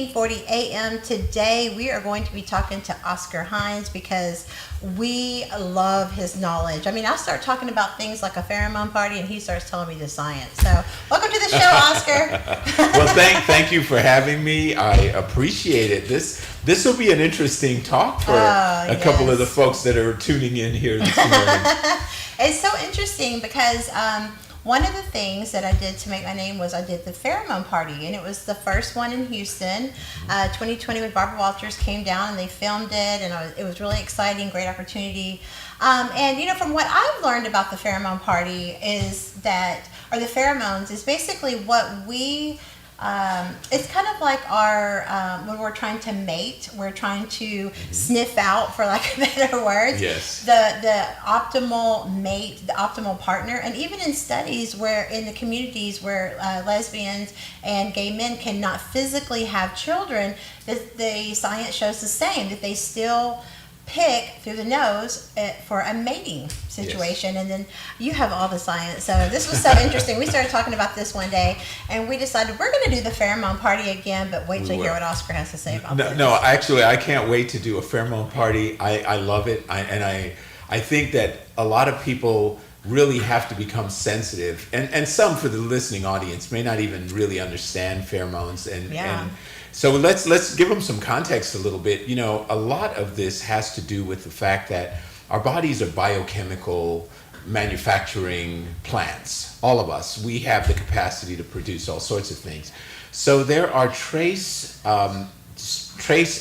40 a.m. Today we are going to be talking to Oscar Hines because we love his knowledge. I mean, I'll start talking about things like a pheromone party and he starts telling me the science. So welcome to the show, Oscar. Well, thank you for having me. I appreciate it. This will be an interesting talk for a couple of the folks that are tuning in here this morning. It's so interesting because one of the things that I did to make my name was I did the pheromone party, and it was the first one in Houston. 2020 with Barbara Walters came down and they filmed it, and it was really exciting, great opportunity. And you know, from what I've learned about the pheromone party is that, or the pheromones, is basically what we. It's kind of like our when we're trying to mate, we're trying to sniff out, for lack of better words, the optimal mate, the optimal partner. And even in studies where in the communities where lesbians and gay men cannot physically have children, the science shows the same, that they still pick through the nose for a mating situation. And then you have all the science. So this was so interesting. We started talking about this one day and we decided we're going to do the pheromone party again, but wait till you hear what Oscar has to say about this. No, actually, I can't wait to do a pheromone party. I love it. I think that a lot of people really have to become sensitive, and some for the listening audience may not even really understand pheromones. And so let's give them some context a little bit. You know, a lot of this has to do with the fact that our bodies are biochemical manufacturing plants. All of us, we have the capacity to produce all sorts of things. So there are trace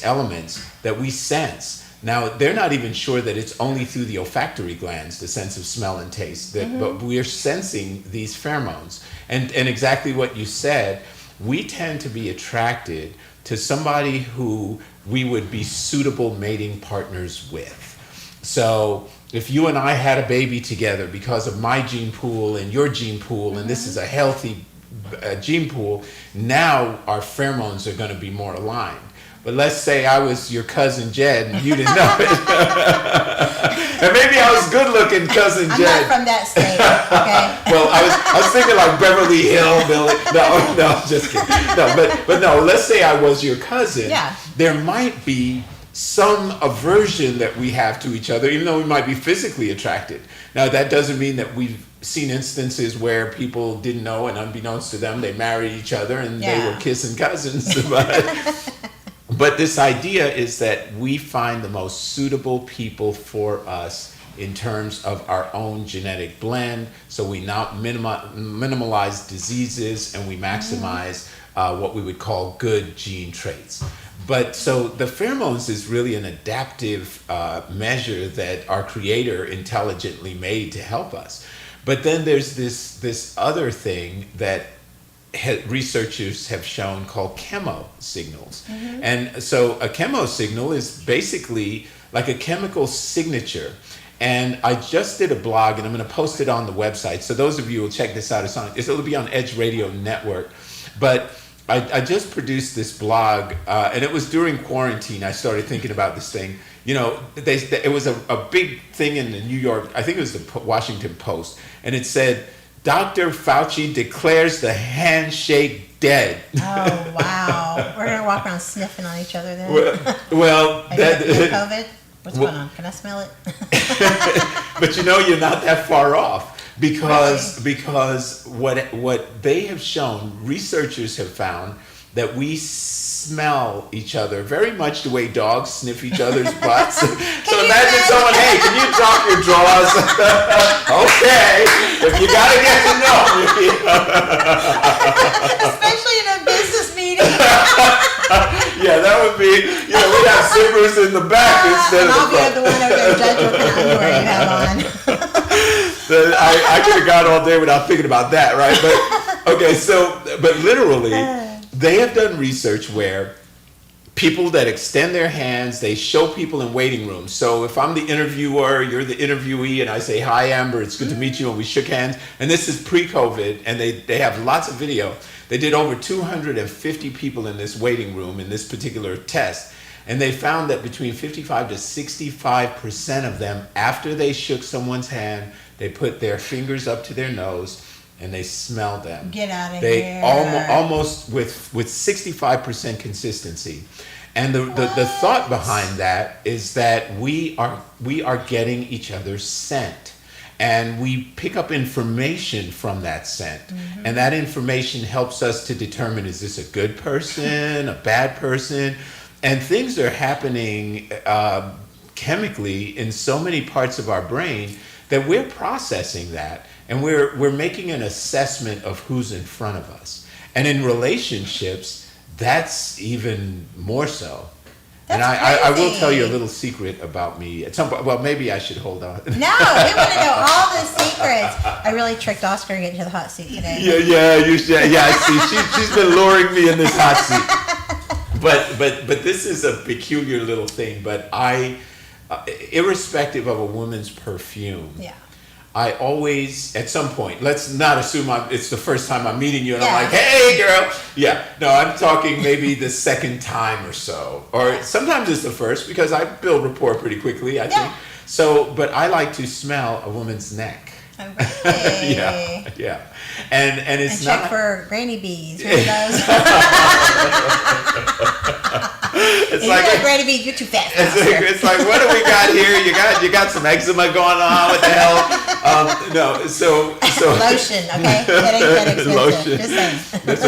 elements that we sense. Now, they're not even sure that it's only through the olfactory glands, the sense of smell and taste, but we are sensing these pheromones. And exactly what you said, we tend to be attracted to somebody who we would be suitable mating partners with. So if you and I had a baby together because of my gene pool and your gene pool, and this is a healthy gene pool, now our pheromones are going to be more aligned. But let's say I was your cousin Jed and you didn't know it. And maybe I was good-looking cousin Jed. I'm not from that state, okay? Well, I was thinking like Beverly Hillbilly. No, just kidding. No, but no, let's say I was your cousin. Yeah. There might be some aversion that we have to each other, even though we might be physically attracted. Now, that doesn't mean that we've seen instances where people didn't know, and unbeknownst to them, they married each other and they were kissing cousins. But this idea is that we find the most suitable people for us in terms of our own genetic blend. So we now minimalize diseases and we maximize what we would call good gene traits. But so the pheromones is really an adaptive measure that our creator intelligently made to help us. But then there's this other thing that researchers have shown called chemo signals. And so a chemo signal is basically like a chemical signature. And I just did a blog and I'm going to post it on the website. So those of you who will check this out, it'll be on Edge Radio Network. But I just produced this blog and it was during quarantine. I started thinking about this thing. You know, it was a big thing in the New York, I think it was the Washington Post. And it said, Dr. Fauci declares the handshake dead. Oh, wow. We're going to walk around sniffing on each other then? Well that, COVID? What's going on? Can I smell it? But you know, you're not that far off because what they have shown, researchers have found that we smell each other very much the way dogs sniff each other's butts. So imagine someone, hey, can you drop your drawers? Okay, if you gotta get to know me. Especially in a business meeting. Yeah, that would be, you know, we'd have zippers in the back instead of the front. I'll be the one over there judging what kind of underwear you have on. I could have gone all day without thinking about that, right? But okay, but literally, they have done research where people that extend their hands, they show people in waiting rooms. So if I'm the interviewer, you're the interviewee, and I say, hi, Amber, it's good to meet you, and we shook hands. And this is pre-COVID, and they have lots of video. They did over 250 people in this waiting room in this particular test. And they found that between 55 to 65% of them, after they shook someone's hand, they put their fingers up to their nose, and they smell them. Get out of They here. almost with 65% consistency. And the thought behind that is that we are getting each other's scent. And we pick up information from that scent. And that information helps us to determine, is this a good person, a bad person? And things are happening chemically in so many parts of our brain that we're processing that. And we're making an assessment of who's in front of us. And in relationships, that's even more so. And I will tell you a little secret about me at some point. Well, maybe I should hold on. No, we want to know all the secrets. I really tricked Oscar to get into the hot seat today. You should. Yeah, I see. She's been luring me in this hot seat. But this is a peculiar little thing. But irrespective of a woman's perfume, I always, at some point, let's not assume it's the first time I'm meeting you and I'm like, hey, girl. Yeah, no, I'm talking maybe the second time or so. Or sometimes it's the first because I build rapport pretty quickly, I think. So, but I like to smell a woman's neck. Okay. Yeah. And it's check not for granny bees. Who knows? It's if like you got granny bees, you're too fast. It's like, what do we got here? You got some eczema going on. What the hell? No, so lotion, okay? That ain't that expensive. Lotion. Just saying. That's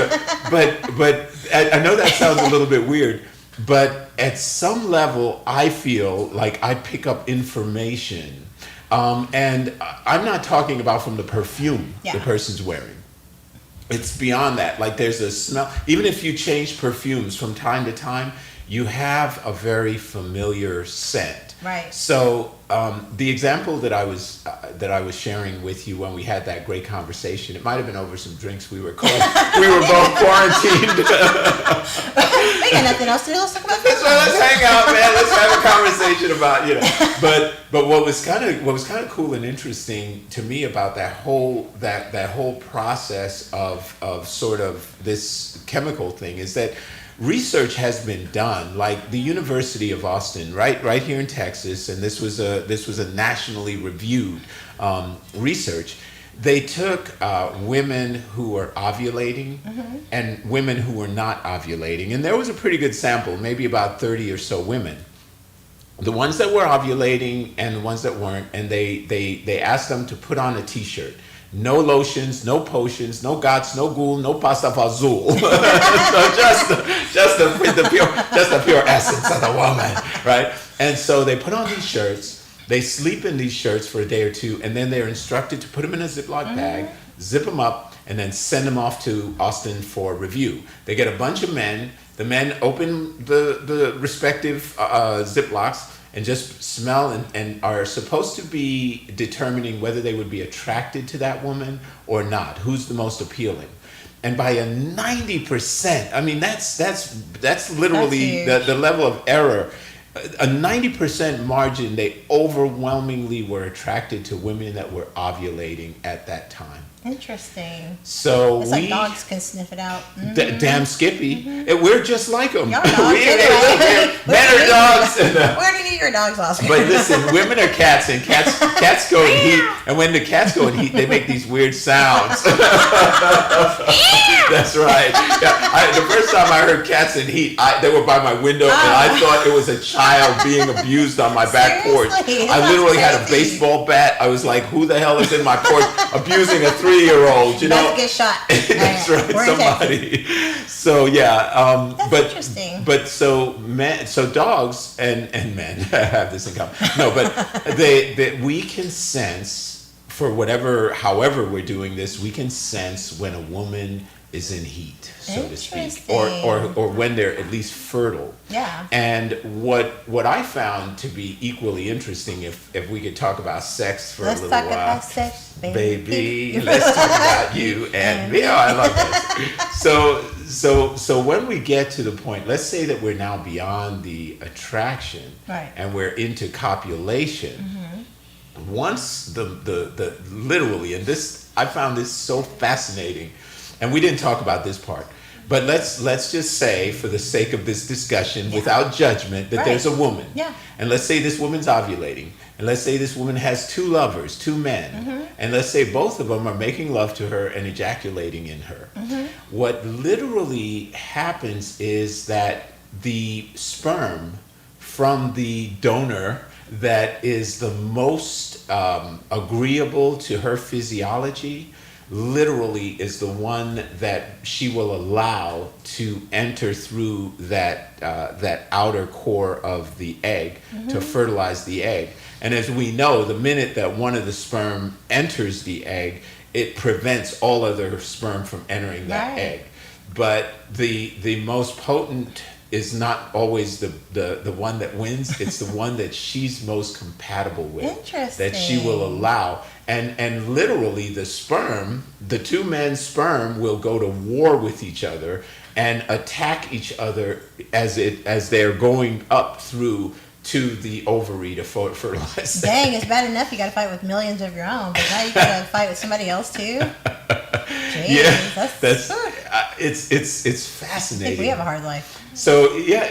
right. But I know that sounds a little bit weird, but at some level, I feel like I pick up information. And I'm not talking about from the perfume the person's wearing. It's beyond that. Like there's a smell. Even if you change perfumes from time to time, you have a very familiar scent. Right. So the example that I was sharing with you when we had that great conversation, it might have been over some drinks. We were both quarantined. We got nothing else to do. Let's talk about That's right. Let's hang out, man. Let's have a conversation about But what was kind of cool and interesting to me about that whole process of sort of this chemical thing is that research has been done, like the University of Austin, right here in Texas, and this was a nationally reviewed research. They took women who were ovulating and women who were not ovulating, and there was a pretty good sample, maybe about 30 or so women. The ones that were ovulating and the ones that weren't, and they asked them to put on a T-shirt. No lotions, no potions, no gots, no ghoul, no pasta fazool. So just the pure essence of the woman, right? And so they put on these shirts. They sleep in these shirts for a day or two, and then they're instructed to put them in a Ziploc bag, zip them up, and then send them off to Austin for review. They get a bunch of men. The men open the respective Ziplocs and just smell and are supposed to be determining whether they would be attracted to that woman or not. Who's the most appealing? And by a 90%, I mean that's literally the level of error. A 90% margin, they overwhelmingly were attracted to women that were ovulating at that time. Interesting. So it's like dogs can sniff it out. Damn Skippy. And we're just like them. Y'all dogs anyway. Men are dogs. Where do you get your dogs, Oscar? But listen, women are cats, and cats go in heat. And when the cats go in heat, they make these weird sounds. That's right. Yeah, the first time I heard cats in heat, they were by my window, and I thought it was a child being abused on my back porch. I literally had a baseball bat. I was like, who the hell is in my porch abusing a 3-year-old? You know, about to get shot. That's right, somebody. So yeah, that's interesting. But so dogs and men have this in common. No, but we can sense however we're doing this, we can sense when a woman is in heat, so to speak, or when they're at least fertile. Yeah. And what I found to be equally interesting, if we could talk about sex for a little while. Let's talk about sex, baby. Let's talk about you and me. Oh, I love this. So when we get to the point, let's say that we're now beyond the attraction, right, and we're into copulation. Once the literally, and this, I found this so fascinating. And we didn't talk about this part, but let's just say, for the sake of this discussion, without judgment, that there's a woman. Yeah. And let's say this woman's ovulating, and let's say this woman has two lovers, two men, and let's say both of them are making love to her and ejaculating in her. What literally happens is that the sperm from the donor that is the most agreeable to her physiology literally is the one that she will allow to enter through that outer core of the egg to fertilize the egg. And as we know, the minute that one of the sperm enters the egg, it prevents all other sperm from entering that egg. But the most potent is not always the one that wins. It's the one that she's most compatible with. Interesting. That she will allow. And literally the sperm, the two men's sperm will go to war with each other and attack each other as they're going up through to the ovary to fertilize. Dang, it's bad enough you got to fight with millions of your own, but now you got to fight with somebody else too. Jeez, Yeah, that's it's I fascinating. think we have a hard life. So yeah,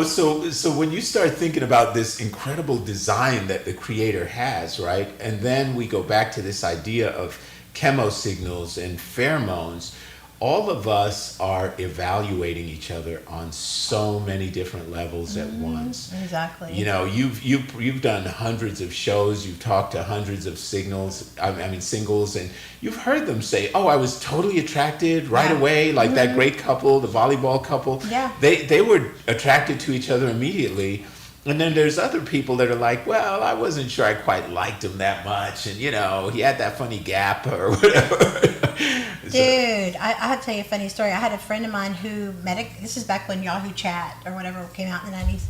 so when you start thinking about this incredible design that the creator has, right? And then we go back to this idea of chemosignals and pheromones. All of us are evaluating each other on so many different levels at once. Exactly. You know, you've done hundreds of shows, you've talked to hundreds of singles, and you've heard them say, "Oh, I was totally attracted right away," like that great couple, the volleyball couple. Yeah. They were attracted to each other immediately. And then there's other people that are like, well, I wasn't sure I quite liked him that much, and he had that funny gap or whatever. Dude, I have to tell you a funny story. I had a friend of mine who this is back when Yahoo Chat or whatever came out in the 90s.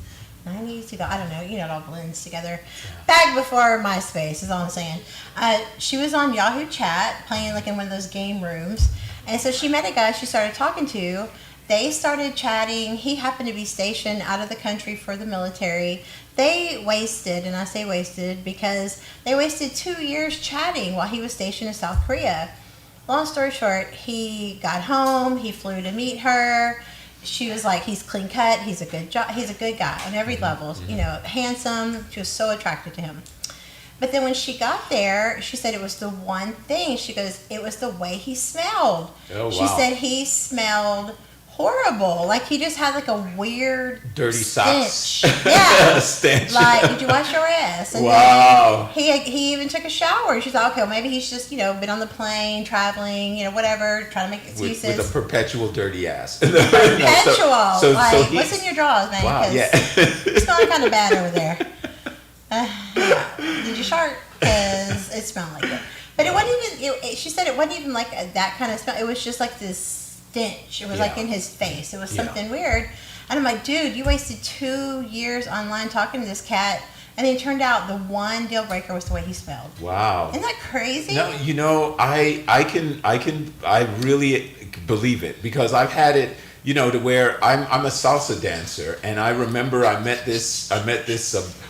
90s, I don't know, it all blends together. Back before MySpace is all I'm saying. She was on Yahoo Chat playing like in one of those game rooms. And so she met a guy she started talking to. They started chatting. He happened to be stationed out of the country for the military. They wasted, and I say wasted because they wasted 2 years chatting while he was stationed in South Korea. Long story short, he got home. He flew to meet her. She was like, he's clean cut. He's a good guy on every level. Handsome. She was so attracted to him. But then when she got there, she said it was the one thing. She goes, it was the way he smelled. Oh, wow. She said he smelled horrible. Like he just had like a weird dirty stench. socks. Yeah. Stench. Like, did you wash your ass? And wow. then he even took a shower. She thought, okay, well, maybe he's just, been on the plane, traveling, whatever, trying to make excuses. With a perpetual dirty ass. Perpetual. So what's in your drawers, man? Wow, yeah. It's smelling kind of bad over there. Yeah. Did you shart? Because it smelled like it. But it wasn't even, she said it wasn't even like that kind of smell. It was just like this stench. It was like in his face. It was something weird. And I'm like, dude, you wasted 2 years online talking to this cat, and then it turned out the one deal breaker was the way he smelled. Wow. Isn't that crazy? No, I really believe it because I've had it, to where I'm a salsa dancer, and I remember I met this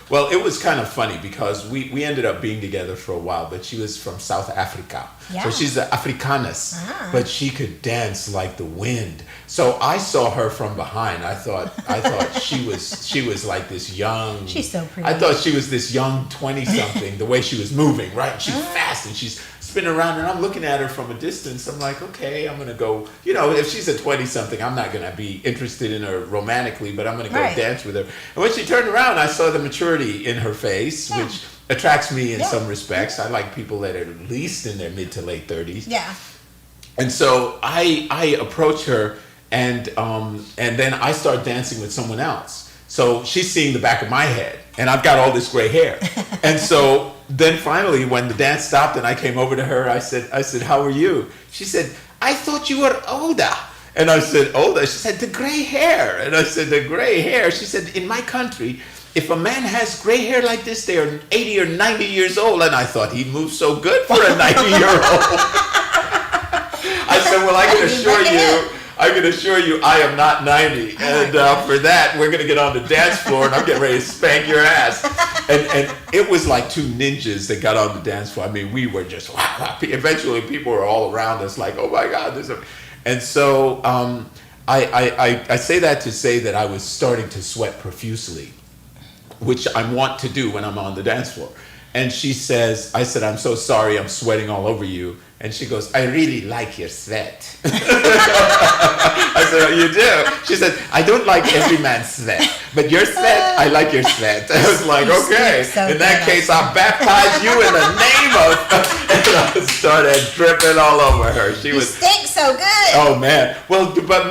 well, it was kind of funny because we ended up being together for a while, but she was from South Africa. Yeah. So she's an Afrikanes, but she could dance like the wind. So I saw her from behind. I thought she was like this young. She's so pretty. I thought she was this young 20-something, the way she was moving, right? She's fast and she's spinning around, and I'm looking at her from a distance. I'm like, okay, I'm going to go, if she's a 20-something, I'm not going to be interested in her romantically, but I'm going to go dance with her. And when she turned around, I saw the maturity in her face, which attracts me in some respects. I like people that are at least in their mid to late 30s. Yeah. And so I approach her, and then I start dancing with someone else. So she's seeing the back of my head, and I've got all this gray hair. And so then finally, when the dance stopped and I came over to her, I said, how are you? She said, I thought you were older. And I said, older? She said, the gray hair. And I said, the gray hair? She said, in my country, if a man has gray hair like this, they are 80 or 90 years old. And I thought, he moves so good for a 90-year-old. I said, well, I can assure you I am not 90. And for that, we're going to get on the dance floor, and I'm getting ready to spank your ass. And it was like two ninjas that got on the dance floor. I mean, we were just, wow. Eventually, people were all around us like, oh, my God. And so I say that to say that I was starting to sweat profusely. which I want to do when I'm on the dance floor. And she says, I said, I'm so sorry, I'm sweating all over you. And she goes, I really like your sweat. I said, oh, you do? She said, I don't like every man's sweat, but your sweat, I like your sweat. I was like, okay, so in that case, I'll baptize you in the name of, and I started dripping all over her. You stink so good. Oh man. Well, but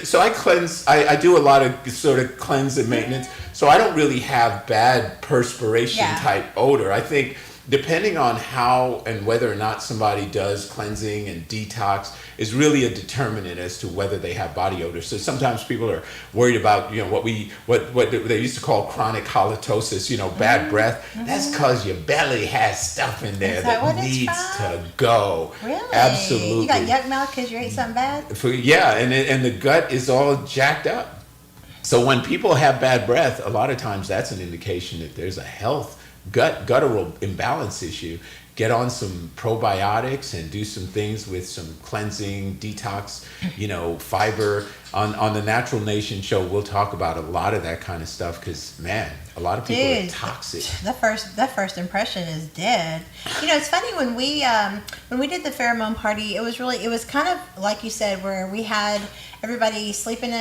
so I cleanse, I do a lot of sort of cleanse and maintenance. So I don't really have bad perspiration type odor. I think depending on how and whether or not somebody does cleansing and detox is really a determinant as to whether they have body odor. So sometimes people are worried about, what they used to call chronic halitosis, bad breath. That's because your belly has stuff in there that needs to go. Really? Absolutely. You got yuck mouth because you ate something bad? And the gut is all jacked up. So when people have bad breath, a lot of times that's an indication that there's a guttural imbalance issue. Get on some probiotics and do some things with some cleansing, detox, fiber. On the Natural Nation show, we'll talk about a lot of that kind of stuff because, man, a lot of people are toxic. That first impression is dead. It's funny when we did the pheromone party, it was kind of like you said, where we had everybody sleep in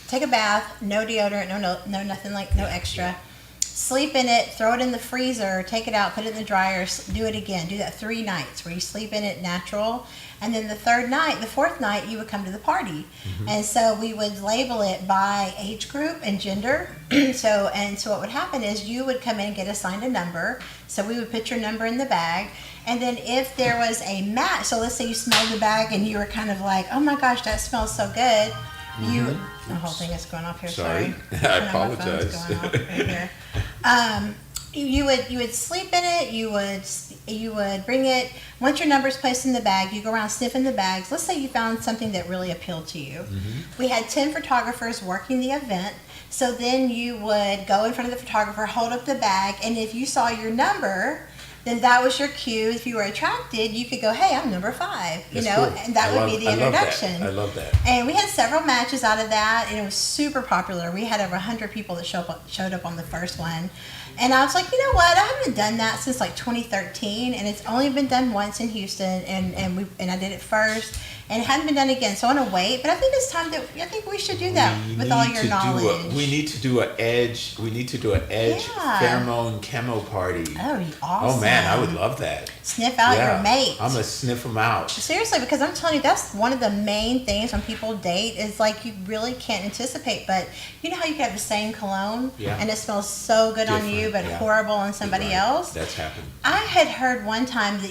take a bath, no deodorant, no nothing, like no extra. Sleep in it, throw it in the freezer, take it out, put it in the dryer, do it again. Do that 3 nights where you sleep in it natural. And then the fourth night, you would come to the party. Mm-hmm. And so we would label it by age group and gender. So what would happen is you would come in and get assigned a number. So we would put your number in the bag. And then if there was a match, so let's say you smelled the bag and you were kind of like, oh my gosh, that smells so good. The whole thing is going off here. Sorry. I apologize. Going off right here. You would sleep in it. You would bring it. Once your number's placed in the bag, you go around sniffing the bags. Let's say you found something that really appealed to you. Mm-hmm. We had 10 photographers working the event. So then you would go in front of the photographer, hold up the bag, and if you saw your number, then that was your cue. If you were attracted, you could go, hey, I'm number 5, Cool. And that would be the introduction. I love that. And we had several matches out of that, and it was super popular. We had over 100 people that showed up on the first one. And I was like, you know what? I haven't done that since like 2013, and it's only been done once in Houston, and I did it first, and it hadn't been done again. So I want to wait, but I think it's time I think we should do that with all your knowledge. We need to do an edge. Pheromone chemo party. Oh, awesome! Oh man, I would love that. Sniff out your mate. I'm gonna sniff them out. Seriously, because I'm telling you, that's one of the main things when people date is like you really can't anticipate. But you know how you can have the same cologne and it smells so good on you, but horrible on somebody else. That's happened. I had heard one time that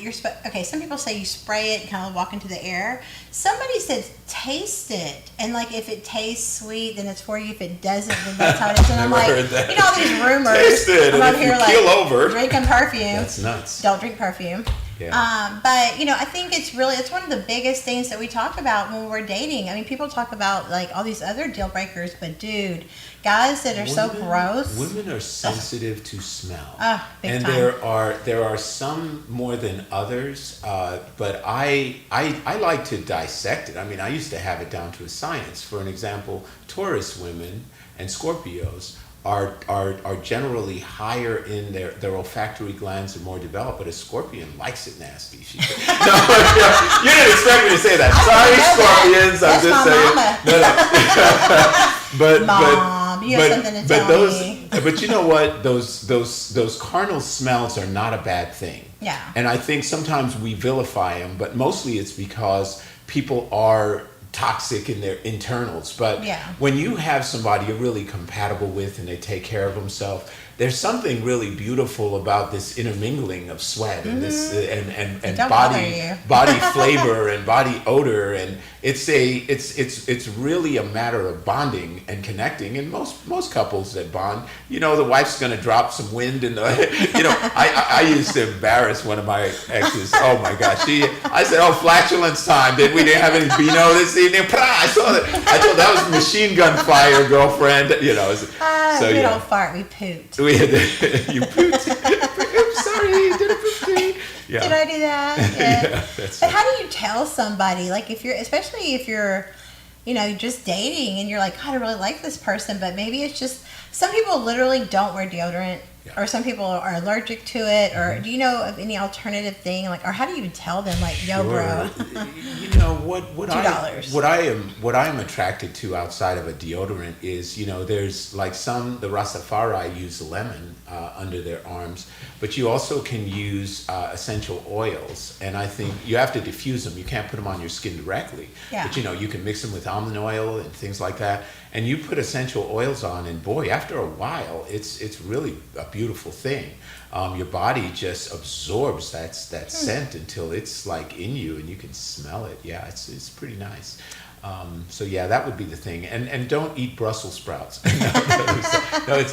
some people say you spray it and kind of walk into the air. Somebody said taste it, and like if it tastes sweet, then it's for you. If it doesn't, then that's how it is. And I'm like, all these rumors. Taste it, I'm and out if here you like keel over, drinking perfume. That's nuts. Don't drink perfume. Yeah. But I think it's one of the biggest things that we talk about when we're dating. I mean, people talk about like all these other deal breakers, but dude, guys that are so gross. Women are sensitive to smell. Big time. There are some more than others, but I like to dissect it. I mean, I used to have it down to a science. For an example, Taurus women and Scorpios are generally higher in their olfactory glands and more developed, but a scorpion likes it nasty. She said. No, you didn't expect me to say that. Sorry, Scorpions. I'm just saying. No. Mom, you have something to tell me. But you know what? Those carnal smells are not a bad thing. Yeah. And I think sometimes we vilify them, but mostly it's because people are toxic in their internals. But when you have somebody you're really compatible with and they take care of themselves, there's something really beautiful about this intermingling of sweat and this and body flavor and body odor, and it's really a matter of bonding and connecting. And most couples that bond, the wife's going to drop some wind in the I used to embarrass one of my exes. Oh my gosh, I said, oh, flatulence time, we didn't have any Beano this evening. I saw that. I told that was machine gun fire, girlfriend. So we don't fart, we poot. You pooped. I'm sorry, did I poop? Yeah. Did I do that? Yeah. But how do you tell somebody, like especially if you're just dating and you're like, God, I really like this person, but maybe it's just some people literally don't wear deodorant. Yeah. Or some people are allergic to it, or Mm-hmm. do you know of any alternative thing, like, or how do you even tell them, like, yo, bro? You know what $2. what I am attracted to outside of a deodorant is, there's like the Rastafari use lemon under their arms, but you also can use essential oils, and I think you have to diffuse them. You can't put them on your skin directly, Yeah. but you can mix them with almond oil and things like that, and you put essential oils on, and boy, after a while, it's really a beautiful thing. Your body just absorbs that scent until it's like in you and you can smell it. Yeah, it's pretty nice. So yeah, that would be the thing. And don't eat Brussels sprouts. No,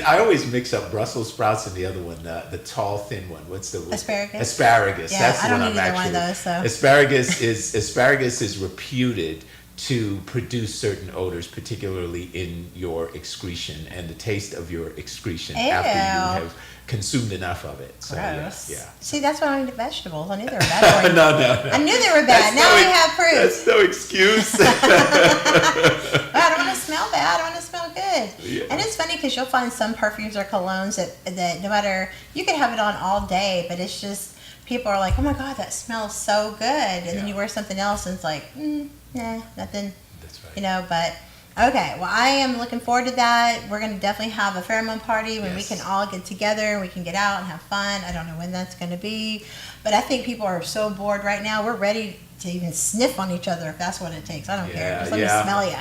I always mix up Brussels sprouts and the other one, the tall thin one. What's the Asparagus? Asparagus. Yeah, That's the I don't one eat I'm either one actually. of those, so. Asparagus is reputed to produce certain odors, particularly in your excretion and the taste of your excretion after you have consumed enough of it. So Gross. yeah. See, that's why I don't eat vegetables. I knew they were bad for you. No. I knew they were bad. Now I have proof. That's no excuse. I don't want to smell bad. I want to smell good. Yeah. And it's funny because you'll find some perfumes or colognes that no matter, you can have it on all day, but it's just, people are like, oh my God, that smells so good. And then you wear something else and it's like, nah, nothing. That's right. But okay, well, I am looking forward to that. We're going to definitely have a pheromone party when we Yes. can all get together and we can get out and have fun. I don't know when that's going to be, but I think people are so bored right now. We're ready to even sniff on each other if that's what it takes. I don't care. Just let me smell you.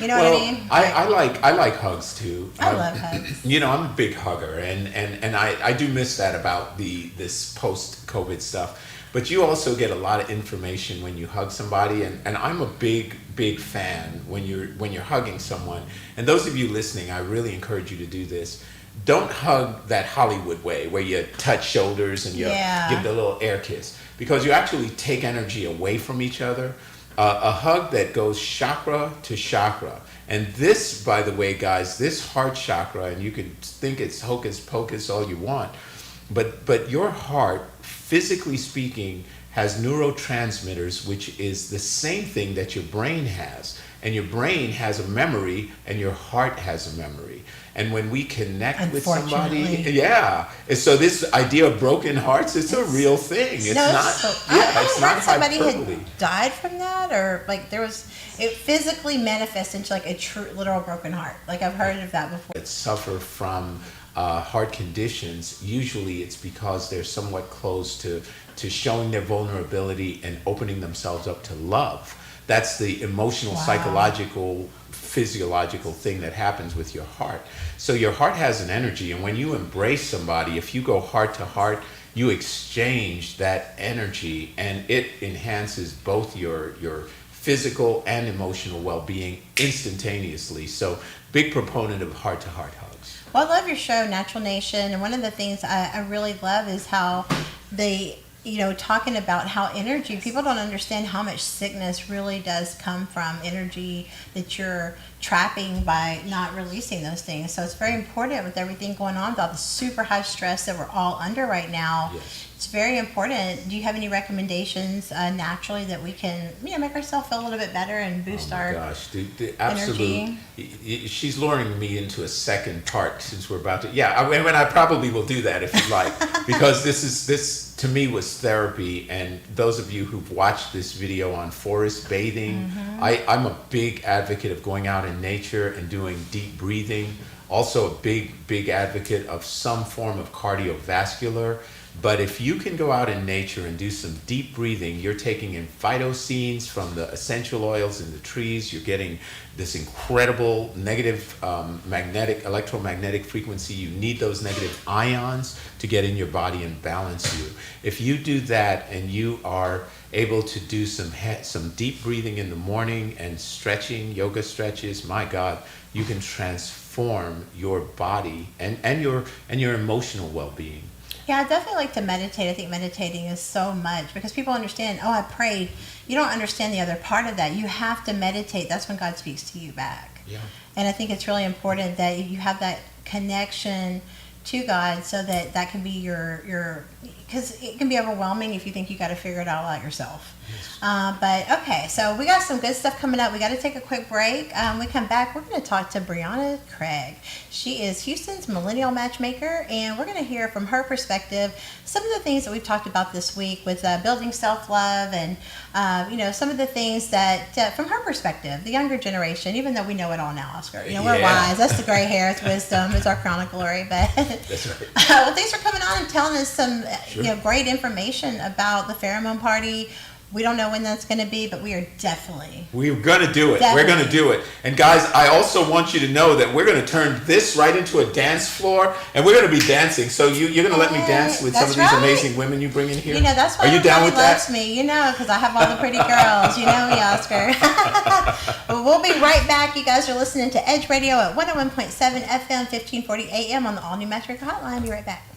You know what I mean? I like hugs too. I love hugs. I'm a big hugger, and I do miss that about this post-COVID stuff. But you also get a lot of information when you hug somebody, and I'm a big fan when you're hugging someone. And those of you listening, I really encourage you to do this. Don't hug that Hollywood way where you touch shoulders and you give the little air kiss, because you actually take energy away from each other. A hug that goes chakra to chakra. And this, by the way, guys, this heart chakra, and you can think it's hocus pocus all you want, but your heart, physically speaking, has neurotransmitters, which is the same thing that your brain has. And your brain has a memory, and your heart has a memory. And when we connect with somebody, and so this idea of broken hearts, it's a real thing. It's I not somebody hyperbole. had died from that, or like it physically manifests into like a true literal broken heart. Like I've heard of that before. That suffer from heart conditions, usually it's because they're somewhat close to showing their vulnerability and opening themselves up to love. That's the emotional, psychological, physiological thing that happens with your heart. So your heart has an energy, and when you embrace somebody, if you go heart to heart, you exchange that energy, and it enhances both your physical and emotional well-being instantaneously. So big proponent of heart-to-heart hugs. Well, I love your show, Natural Nation, and one of the things I really love is how talking about how energy, people don't understand how much sickness really does come from energy that you're trapping by not releasing those things. So it's very important with everything going on, with all the super high stress that we're all under right now. Yes. It's very important. Do you have any recommendations naturally that we can make ourselves feel a little bit better and boost our the absolute energy? She's luring me into a second part since we're about to I probably will do that if you'd like, because this to me was therapy. And those of you who've watched this video on forest bathing, I'm a big advocate of going out in nature and doing deep breathing. Also a big advocate of some form of cardiovascular. But if you can go out in nature and do some deep breathing, you're taking in phytoscenes from the essential oils in the trees. You're getting this incredible negative electromagnetic frequency. You need those negative ions to get in your body and balance you. If you do that and you are able to do some deep breathing in the morning and stretching, yoga stretches, my God, you can transform your body and your emotional well-being. Yeah, I definitely like to meditate. I think meditating is so much because people understand, I prayed. You don't understand the other part of that. You have to meditate. That's when God speaks to you back. Yeah. And I think it's really important that you have that connection to God so that can be your because it can be overwhelming if you think you got to figure it all out yourself. But okay, so we got some good stuff coming up. We got to take a quick break. We come back, we're going to talk to Brianna Craig. She is Houston's millennial matchmaker, and we're going to hear from her perspective some of the things that we've talked about this week with building self-love and some of the things that from her perspective, the younger generation, even though we know it all now, Oscar, we're wise. That's the gray hair, it's wisdom, it's our crown of glory. But That's right. well, thanks for coming on and telling us some Sure. great information about the pheromone party. We don't know when that's going to be, but we are definitely. We're going to do it. Definitely. We're going to do it. And guys, I also want you to know that we're going to turn this right into a dance floor, and we're going to be dancing. So you're going to let me dance with some of these amazing women you bring in here? That's why everybody loves me, because I have all the pretty girls. You know me, Oscar. Well, we'll be right back. You guys are listening to Edge Radio at 101.7 FM, 1540 AM on the all-new Matchmaker Hotline. Be right back.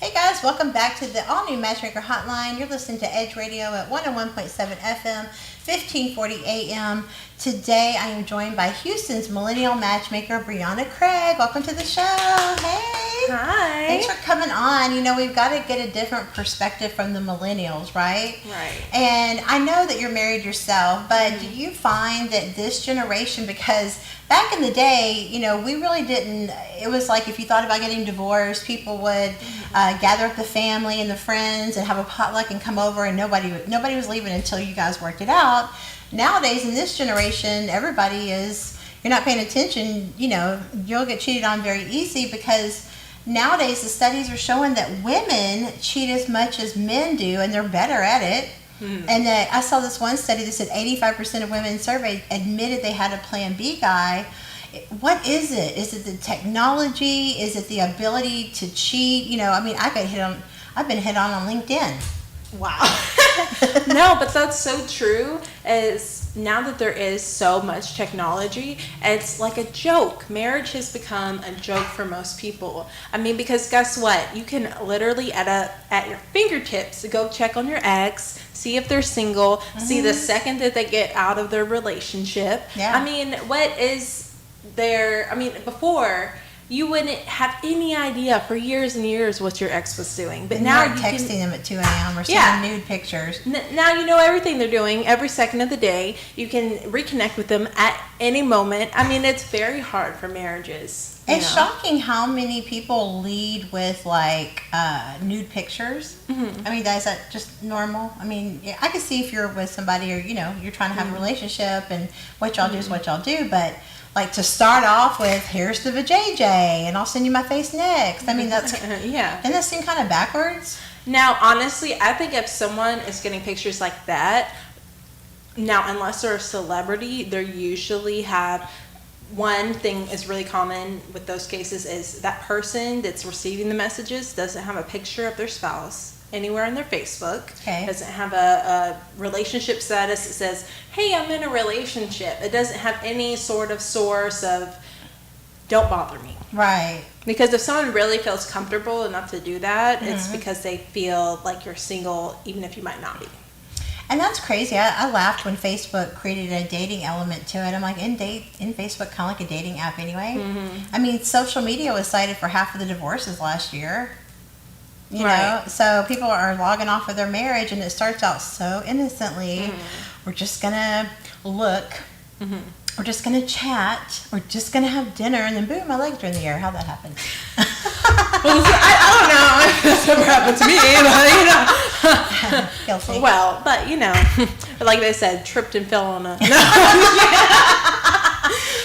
Hey guys, welcome back to the all new Matchmaker Hotline. You're listening to Edge Radio at 101.7 FM, 1540 AM. Today I am joined by Houston's millennial matchmaker, Brianna Craig. Welcome to the show. Hey. Hi. Thanks for coming on. You know, we've got to get a different perspective from the millennials, right? Right. And I know that you're married yourself, but do you find that this generation, because back in the day, you know, we really didn't, it was like if you thought about getting divorced, people would gather up the family and the friends and have a potluck and come over, and nobody was leaving until you guys worked it out. Nowadays, in this generation, everybody is, you're not paying attention, you know, you'll get cheated on very easy, because nowadays the studies are showing that women cheat as much as men do, and they're better at it. And that I saw this one study that said 85% of women surveyed admitted they had a plan B guy. What is it? Is it the technology? Is it the ability to cheat? You know, I mean, I've been hit on LinkedIn. Wow. No, but that's so true. Is now that there is so much technology, it's like a joke. Marriage has become a joke for most people. I mean, because guess what? You can literally at your fingertips go check on your ex, see if they're single, see the second that they get out of their relationship. Yeah. I mean, what is there? I mean, before, you wouldn't have any idea for years and years what your ex was doing. But And now you're you texting them at 2 a.m. or sending nude pictures. Now you know everything they're doing every second of the day. You can reconnect with them at any moment. I mean, it's very hard for marriages. It's shocking how many people lead with like nude pictures. I mean, is that just normal? I mean, yeah, I can see if you're with somebody, or you know, you're trying to have a relationship, and what y'all do is what y'all do. But like to start off with, here's the vajayjay, and I'll send you my face next. I mean, that's Yeah. Doesn't that seem kind of backwards? Now, honestly, I think if someone is getting pictures like that, now unless they're a celebrity, they usually have. One thing is really common with those cases is that person that's receiving the messages doesn't have a picture of their spouse anywhere on their Facebook. Okay. Doesn't have a relationship status that says, hey, I'm in a relationship. It doesn't have any sort of source of, don't bother me. Right. Because if someone really feels comfortable enough to do that, it's because they feel like you're single, even if you might not be. And that's crazy. I laughed when Facebook created a dating element to it. I'm like, in Facebook, kind of like a dating app anyway. I mean, social media was cited for half of the divorces last year. You know, so people are logging off of their marriage, and it starts out so innocently. We're just gonna look. We're just gonna chat. We're just gonna have dinner, and then boom, my legs are in the air. How'd that happen? Well, I don't know. It's never happened to me, but, you know. Guilty. Well, but, you know, like they said, tripped and fell on a...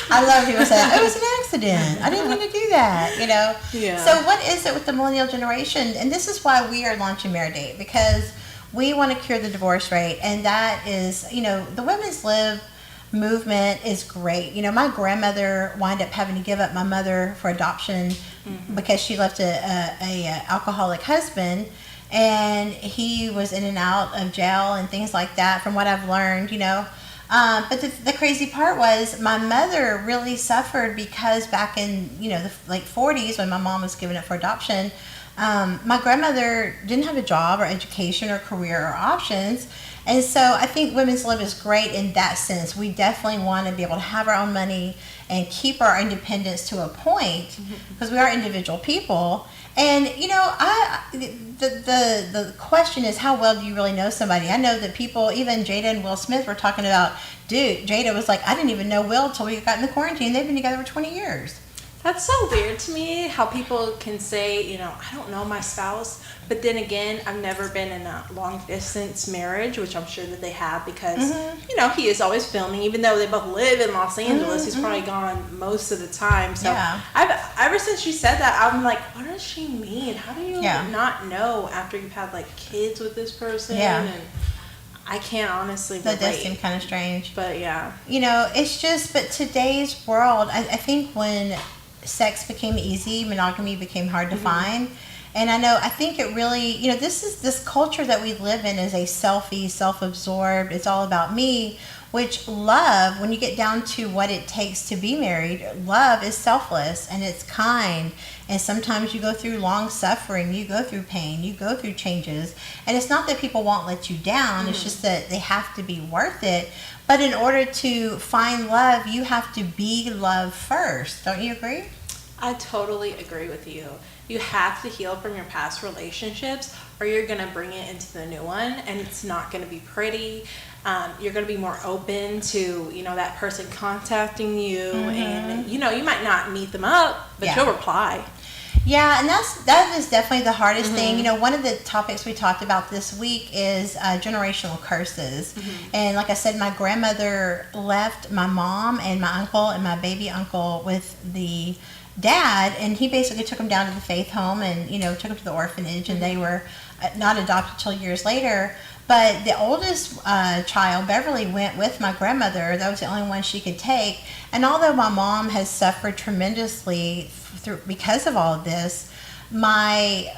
I love people saying, it was an accident. I didn't mean to do that, you know? Yeah. So what is it with the millennial generation? And this is why we are launching Marridate, because we want to cure the divorce rate. And that is, you know, the women's lib movement is great. You know, my grandmother wound up having to give up my mother for adoption because she left a alcoholic husband, and he was in and out of jail and things like that, from what I've learned, you know. But the crazy part was my mother really suffered, because back in, you know, the late 40s, when my mom was given up for adoption, my grandmother didn't have a job or education or career or options. And so I think Women's Lib is great in that sense. We definitely want to be able to have our own money and keep our independence to a point, because we are individual people. And, you know, the question is, how well do you really know somebody? I know that people, even Jada and Will Smith, were talking about, dude, Jada was like, I didn't even know Will until we got in the quarantine. They've been together for 20 years. That's so weird to me, how people can say, you know, I don't know my spouse, but then again, I've never been in a long distance marriage, which I'm sure that they have, because, you know, he is always filming, even though they both live in Los Angeles, he's probably gone most of the time. So ever since she said that, I'm like, what does she mean? How do you not know after you've had like kids with this person? And I can't honestly relate. That does seem kind of strange. But yeah. You know, it's just, but today's world, I think when sex became easy, monogamy became hard to find. And I think it really, this culture that we live in is a selfie, self-absorbed, it's all about me, which love, when you get down to what it takes to be married, love is selfless and it's kind. And sometimes you go through long suffering, you go through pain, you go through changes. And it's not that people won't let you down, it's just that they have to be worth it. But in order to find love, you have to be love first. Don't you agree? I totally agree with you. You have to heal from your past relationships or you're going to bring it into the new one and it's not going to be pretty. You're going to be more open to, that person contacting you and, you might not meet them up, but you'll reply. Yeah, and that is definitely the hardest thing. One of the topics we talked about this week is generational curses. And like I said, my grandmother left my mom and my uncle and my baby uncle with the dad, and he basically took them down to the faith home and took them to the orphanage, and they were not adopted till years later. But the oldest child, Beverly, went with my grandmother. That was the only one she could take. And although my mom has suffered tremendously because of all of this, I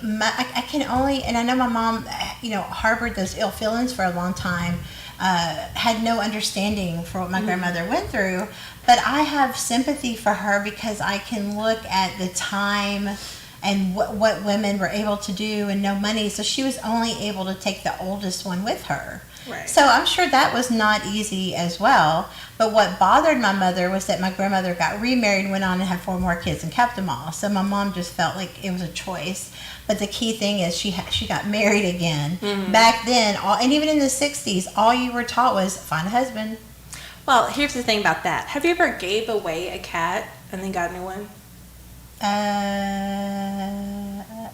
can only, and I know my mom, harbored those ill feelings for a long time, had no understanding for what my grandmother went through. But I have sympathy for her because I can look at the time and what women were able to do and no money. So she was only able to take the oldest one with her. Right. So I'm sure that was not easy as well. But what bothered my mother was that my grandmother got remarried, went on and had 4 more kids and kept them all. So my mom just felt like it was a choice. But the key thing is she got married again. Back then, and even in the 60s, all you were taught was find a husband. Well, here's the thing about that. Have you ever gave away a cat and then got a new one? A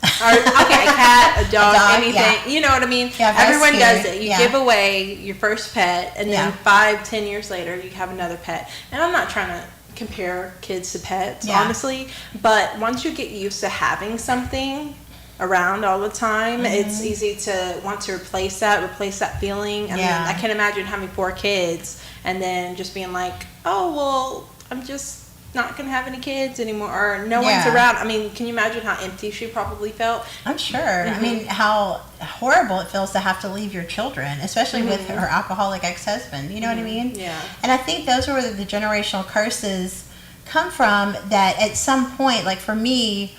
cat, a dog, anything. Yeah. You know what I mean? Yeah, everyone scary. does it. You Yeah. give away your first pet, and then Yeah. 5-10 years later, you have another pet. And I'm not trying to compare kids to pets, honestly, but once you get used to having something around all the time, it's easy to want to replace that feeling. I mean, I can imagine having 4 kids and then just being like, oh, well, I'm just not going to have any kids anymore, or no one's around. I mean, can you imagine how empty she probably felt? I'm sure. I mean, how horrible it feels to have to leave your children, especially with her alcoholic ex-husband. You know what I mean? Yeah. And I think those are where the generational curses come from, that at some point, like for me,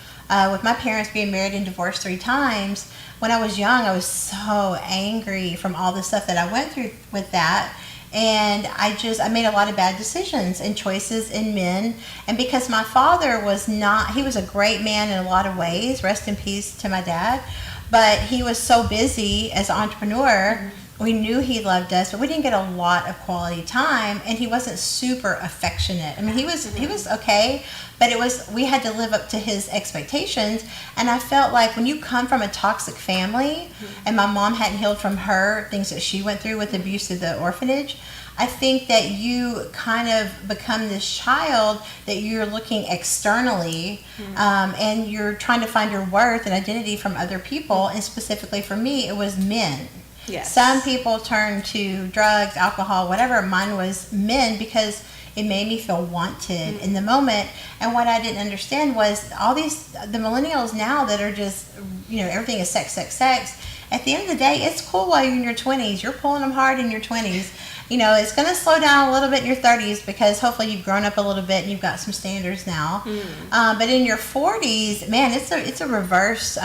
with my parents being married and divorced 3 times, when I was young, I was so angry from all the stuff that I went through with that. And I made a lot of bad decisions and choices in men. And because my father he was a great man in a lot of ways, rest in peace to my dad, but he was so busy as an entrepreneur. We knew he loved us, but we didn't get a lot of quality time, and he wasn't super affectionate. I mean, he was okay, but we had to live up to his expectations. And I felt like when you come from a toxic family, and my mom hadn't healed from her things that she went through with abuse of the orphanage, I think that you kind of become this child that you're looking externally, and you're trying to find your worth and identity from other people. And specifically for me, it was men. Yes. Some people turn to drugs, alcohol, whatever. Mine was men because it made me feel wanted in the moment. And what I didn't understand was the millennials now that are just, everything is sex, sex, sex. At the end of the day, it's cool while you're in your 20s. You're pulling them hard in your 20s. It's going to slow down a little bit in your 30s because hopefully you've grown up a little bit and you've got some standards now. But in your 40s, man, it's a reverse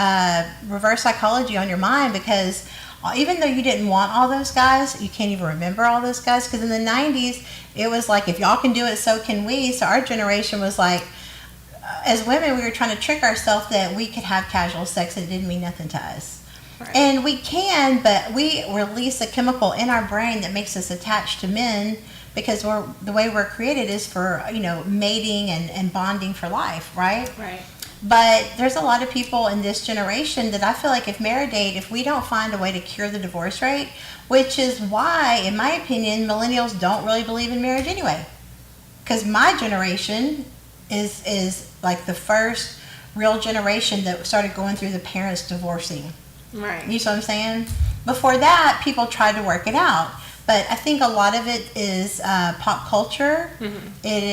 psychology on your mind, because even though you didn't want all those guys, you can't even remember all those guys. Because in the 90s, it was like, if y'all can do it, so can we. So our generation was like, as women, we were trying to trick ourselves that we could have casual sex and it didn't mean nothing to us. Right. And we can, but we release a chemical in our brain that makes us attached to men, because the way we're created is for, mating and bonding for life, right? Right. But there's a lot of people in this generation that I feel like if we don't find a way to cure the divorce rate, which is why, in my opinion, millennials don't really believe in marriage anyway. Because my generation is like the first real generation that started going through the parents divorcing. Right. You see what I'm saying? Before that, people tried to work it out. But I think a lot of it is pop culture. It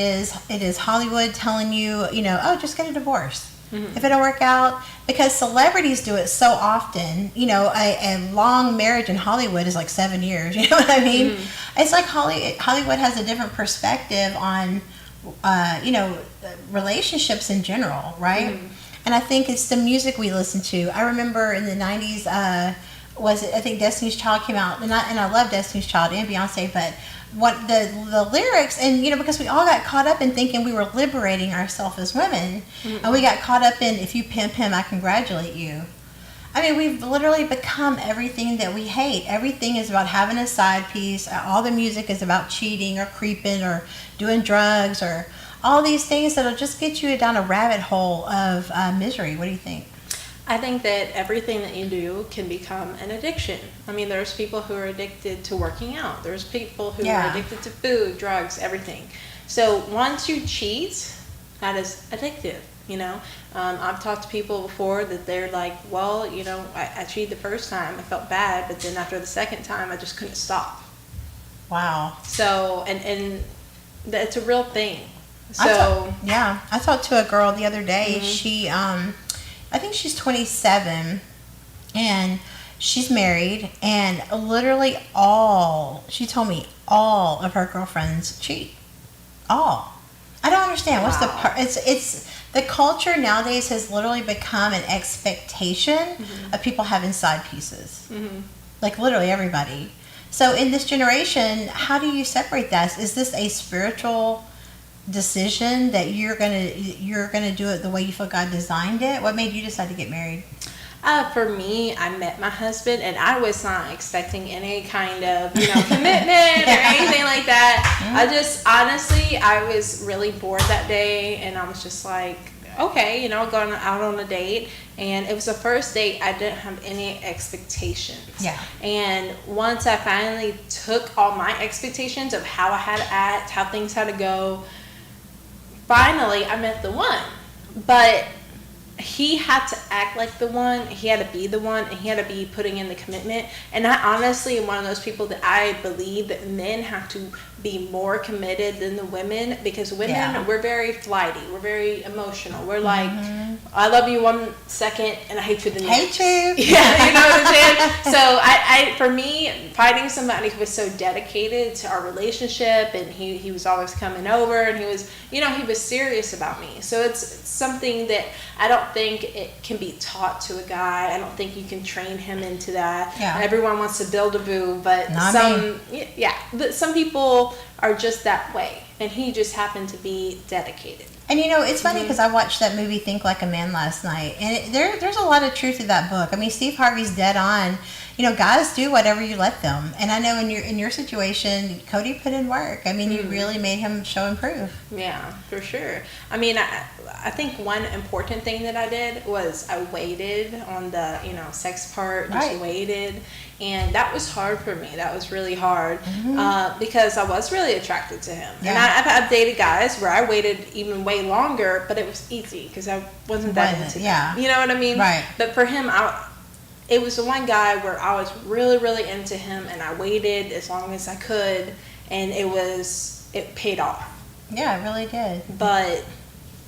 is Hollywood telling you, oh, just get a divorce. if it don't work out, because celebrities do it so often. You know, a long marriage in Hollywood is like 7 years. You know what I mean? It's like Hollywood has a different perspective on, you know, relationships in general, right? And I think it's the music we listen to. I remember in the 90s, I think Destiny's Child came out, and I love Destiny's Child and Beyonce, but what the lyrics, and you know, because we all got caught up in thinking we were liberating ourselves as women, and we got caught up in, if you pimp him, I congratulate you. I mean, we've literally become everything that we hate. Everything is about having a side piece. All the music is about cheating or creeping or doing drugs or all these things that'll just get you down a rabbit hole of misery. What do you think? I think that everything that you do can become an addiction. I mean, there's people who are addicted to working out. There's people who are addicted to food, drugs, everything. So once you cheat, that is addictive, you know. I've talked to people before that they're like, well, you know, I cheated the first time. I felt bad, but then after the second time, I just couldn't stop. Wow. So, and that's a real thing. So I talked to a girl the other day. She I think she's 27, and she's married, and literally she told me all of her girlfriends cheat. All. I don't understand. What's the part? It's the culture nowadays has literally become an expectation of people having side pieces. Like literally everybody. So in this generation, how do you separate that? Is this a spiritual decision that you're gonna do it the way you feel God designed it? What made you decide to get married? For me, I met my husband, and I was not expecting any kind of, you know, commitment or anything like that. I just, honestly, I was really bored that day, and I was just like, okay, you know, going out on a date, and it was the first date I didn't have any expectations. Yeah. And once I finally took all my expectations of how I had to act, how things had to go, finally I met the one. But he had to act like the one, he had to be the one, and he had to be putting in the commitment. And I honestly am one of those people that I believe that men have to be more committed than the women, because women, we're very flighty, we're very emotional. We're like, I love you 1 second and I hate you the next. Hate you. Yeah, you know what I'm saying? So I for me, finding somebody who was so dedicated to our relationship, and he was always coming over, and he was, you know, he was serious about me. So it's something that I don't think it can be taught to a guy. I don't think you can train him into that. Yeah. Everyone wants to build a boo, but but some people are just that way, and he just happened to be dedicated. And you know, it's funny because I watched that movie Think Like a Man last night, and there's a lot of truth to that book. I mean, Steve Harvey's dead on. You know, guys do whatever you let them. And I know in your situation, Cody put in work. I mean, you really made him show and prove. Yeah, for sure. I mean, I think one important thing that I did was I waited on the, you know, sex part, just waited. And that was hard for me. That was really hard because I was really attracted to him. Yeah. And I've dated guys where I waited even way longer, but it was easy because I wasn't that into him. You know what I mean? Right. But for him, it was the one guy where I was really, really into him, and I waited as long as I could, and it paid off. Yeah, it really did. But,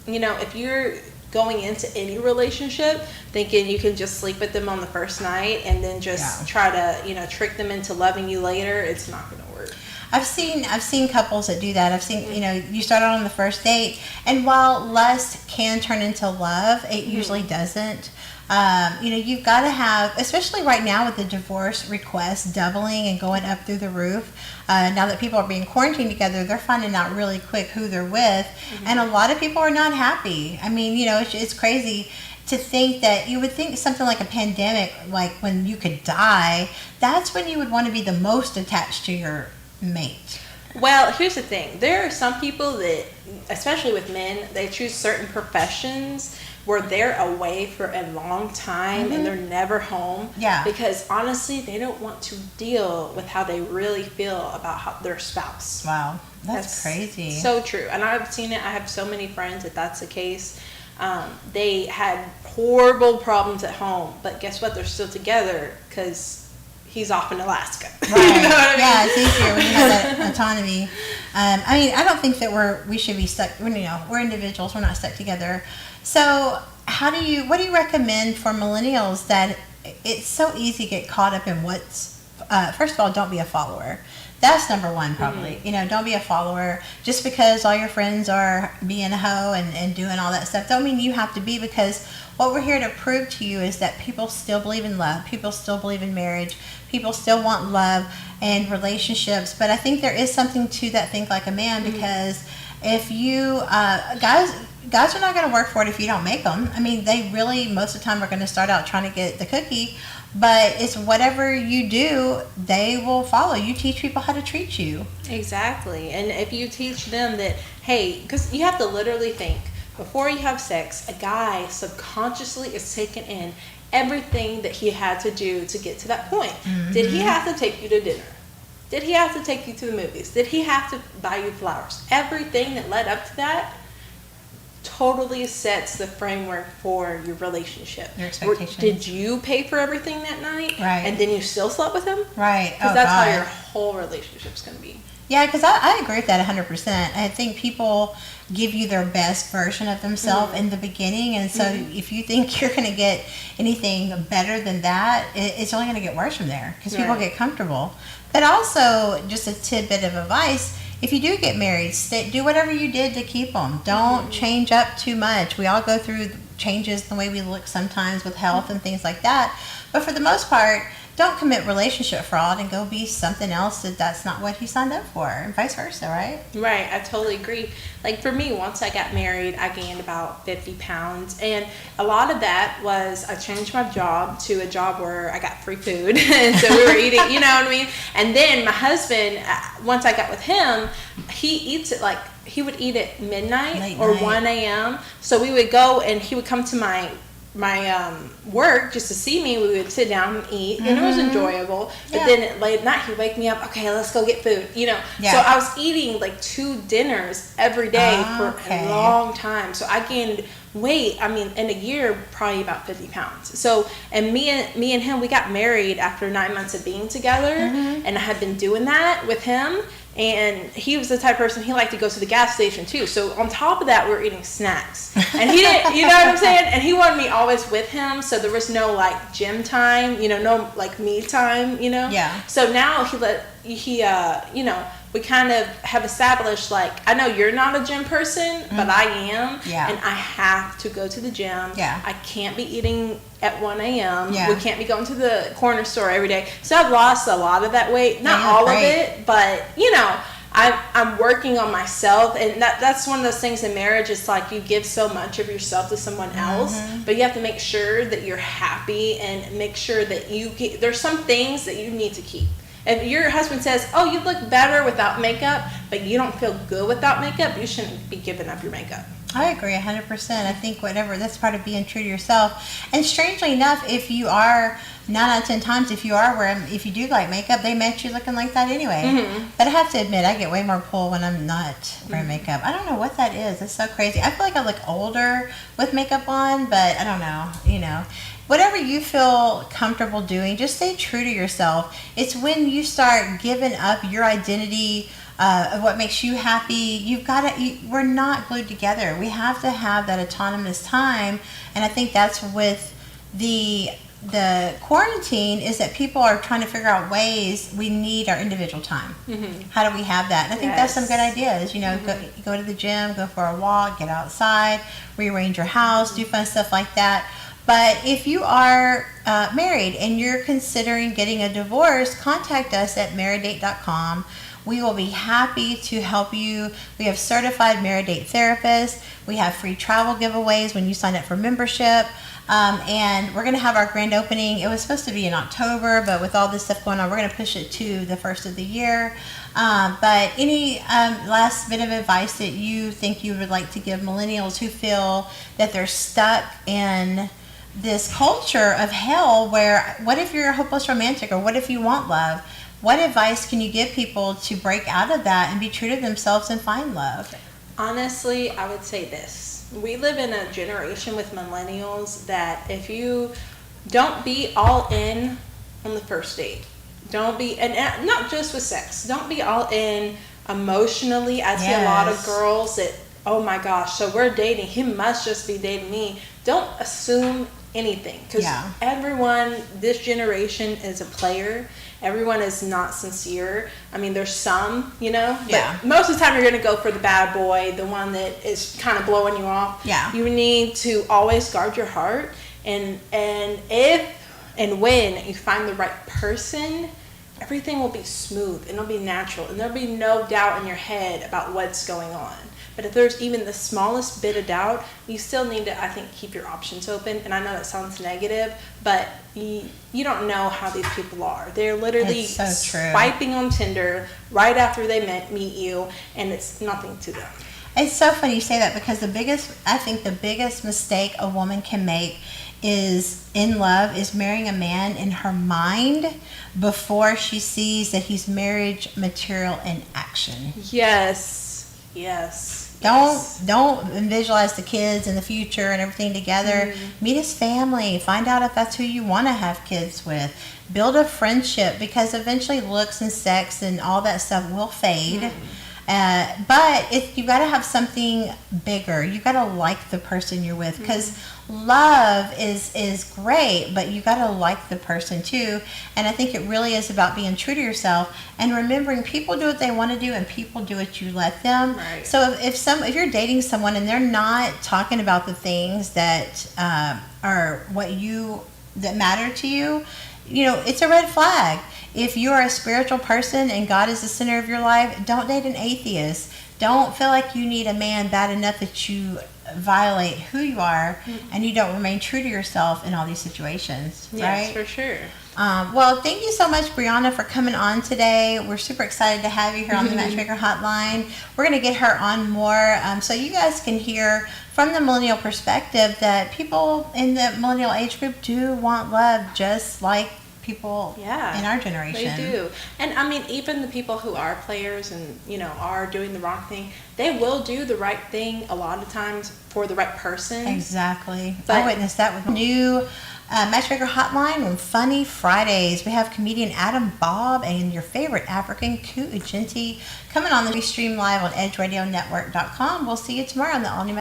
you know, if you're going into any relationship thinking you can just sleep with them on the first night and then just try to, you know, trick them into loving you later, it's not going to work. I've seen couples that do that. I've seen, you know, you start out on the first date, and while lust can turn into love, it usually doesn't. You know, you've got to have, especially right now with the divorce requests doubling and going up through the roof. Now that people are being quarantined together, they're finding out really quick who they're with. And a lot of people are not happy. I mean, you know, it's crazy to think that you would think something like a pandemic, like when you could die, that's when you would want to be the most attached to your mate. Well, here's the thing. There are some people that, especially with men, they choose certain professions where they're away for a long time and they're never home. Yeah. Because honestly, they don't want to deal with how they really feel about their spouse. Wow. That's crazy. So true. And I've seen it. I have so many friends that's the case. They had horrible problems at home, but guess what? They're still together because he's off in Alaska. Right. You know what I mean? Yeah, it's easier when you have that autonomy. I mean, I don't think that we should be stuck. We're individuals. We're not stuck together. So, what do you recommend for millennials that it's so easy to get caught up in what's? First of all, don't be a follower. That's number one, probably. Mm-hmm. Don't be a follower. Just because all your friends are being a hoe and doing all that stuff, don't mean you have to be, because what we're here to prove to you is that people still believe in love. People still believe in marriage. People still want love and relationships. But I think there is something to that think like a man, because if you, guys are not going to work for it if you don't make them. I mean, they really, most of the time, are going to start out trying to get the cookie. But it's whatever you do, they will follow. You teach people how to treat you. Exactly. And if you teach them that, hey, because you have to literally think, before you have sex, a guy subconsciously is taking in everything that he had to do to get to that point. Mm-hmm. Did he have to take you to dinner? Did he have to take you to the movies? Did he have to buy you flowers? Everything that led up to that totally sets the framework for your relationship. Your expectations. Did you pay for everything that night? Right. And then you still slept with him? Right. Because that's how your whole relationship's going to be. Yeah, because I agree with that 100%. I think people give you their best version of themselves in the beginning, and so if you think you're going to get anything better than that, it's only going to get worse from there, because people get comfortable. But also, just a tidbit of advice, if you do get married, do whatever you did to keep them. Don't change up too much. We all go through changes in the way we look sometimes with health and things like that. But for the most part, don't commit relationship fraud and go be something else that's not what you signed up for, and vice versa, right? Right, I totally agree. Like for me, once I got married, I gained about 50 pounds. And a lot of that was I changed my job to a job where I got free food. And so we were eating, you know what I mean? And then my husband, once I got with him, he eats it like, he would eat at midnight or 1 a.m. So we would go and he would come to my work just to see me. We would sit down and eat, and it was enjoyable. But then at late at night, he'd wake me up. Okay, let's go get food. So I was eating like 2 dinners every day for a long time. So I gained weight. I mean, in a year, probably about 50 pounds. So, and me and him, we got married after 9 months of being together, and I had been doing that with him. And he was the type of person, he liked to go to the gas station too. So on top of that, we were eating snacks. And he didn't, you know what I'm saying? And he wanted me always with him. So there was no like gym time, no like me time, Yeah. So now we kind of have established, like, I know you're not a gym person, but I am. Yeah. And I have to go to the gym. Yeah. I can't be eating at 1 a.m. Yeah. We can't be going to the corner store every day. So I've lost a lot of that weight. Not all of it, but, I'm working on myself. And that's one of those things in marriage. It's like you give so much of yourself to someone else, but you have to make sure that you're happy and make sure that there's some things that you need to keep. If your husband says, oh, you look better without makeup, but you don't feel good without makeup, you shouldn't be giving up your makeup. I agree 100%. I think that's part of being true to yourself. And strangely enough, if you are, 9 out of 10 times, if you do like makeup, they match you looking like that anyway. Mm-hmm. But I have to admit, I get way more pull when I'm not wearing makeup. I don't know what that is. It's so crazy. I feel like I look older with makeup on, but I don't know, Whatever you feel comfortable doing, just stay true to yourself. It's when you start giving up your identity of what makes you happy. We're not glued together. We have to have that autonomous time. And I think that's with the quarantine, is that people are trying to figure out ways we need our individual time. Mm-hmm. How do we have that? And I think that's some good ideas. Go to the gym, go for a walk, get outside, rearrange your house, do fun stuff like that. But if you are married and you're considering getting a divorce, contact us at Marridate.com. We will be happy to help you. We have certified Marridate therapists. We have free travel giveaways when you sign up for membership. And we're going to have our grand opening. It was supposed to be in October, but with all this stuff going on, we're going to push it to the first of the year. But any last bit of advice that you think you would like to give millennials who feel that they're stuck in this culture of hell, where what if you're a hopeless romantic, or what if you want love? What advice can you give people to break out of that and be true to themselves and find love? Honestly, I would say this. We live in a generation with millennials that if you don't be all in on the first date, Don't be, and not just with sex. Don't be all in emotionally. I see a lot of Yes. girls that, oh my gosh, so we're dating. He must just be dating me. Don't assume anything, because Yeah. everyone, this generation is a player. Everyone is not sincere. I mean, there's some, but Yeah. most of the time you're going to go for the bad boy, the one that is kind of blowing you off. Yeah. You need to always guard your heart, and if and when you find the right person, everything will be smooth and it'll be natural, and there'll be no doubt in your head about what's going on. But if there's even the smallest bit of doubt, you still need to, I think, keep your options open. And I know that sounds negative, but you don't know how these people are. They're literally It's so true. swiping on Tinder right after they meet you, and it's nothing to them. It's so funny you say that, because I think the biggest mistake a woman can make is in love is marrying a man in her mind before she sees that he's marriage material in action. Yes. Don't visualize the kids and the future and everything together. Meet his family. Find out if that's who you want to have kids with. Build a friendship, because eventually looks and sex and all that stuff will fade. But you got to have something bigger. You got to like the person you're with, because love is great, but you got to like the person too. And I think it really is about being true to yourself and remembering people do what they want to do, and people do what you let them. Right. So if you're dating someone and they're not talking about the things that are that matter to you, it's a red flag. If you are a spiritual person and God is the center of your life, don't date an atheist. Don't feel like you need a man bad enough that you violate who you are and you don't remain true to yourself in all these situations. Yes, right? for sure. Well, thank you so much, Brianna, for coming on today. We're super excited to have you here on the Matchmaker Hotline. We're going to get her on more so you guys can hear from the millennial perspective that people in the millennial age group do want love, just like people in our generation. They do. And I mean, even the people who are players and, are doing the wrong thing, they will do the right thing a lot of times for the right person. Exactly. But I witnessed that with the new Matchmaker Hotline on Funny Fridays. We have comedian Adam Bob and your favorite African, Ku Ujinti, coming on the stream live on edgeradionetwork.com. We'll see you tomorrow on the All New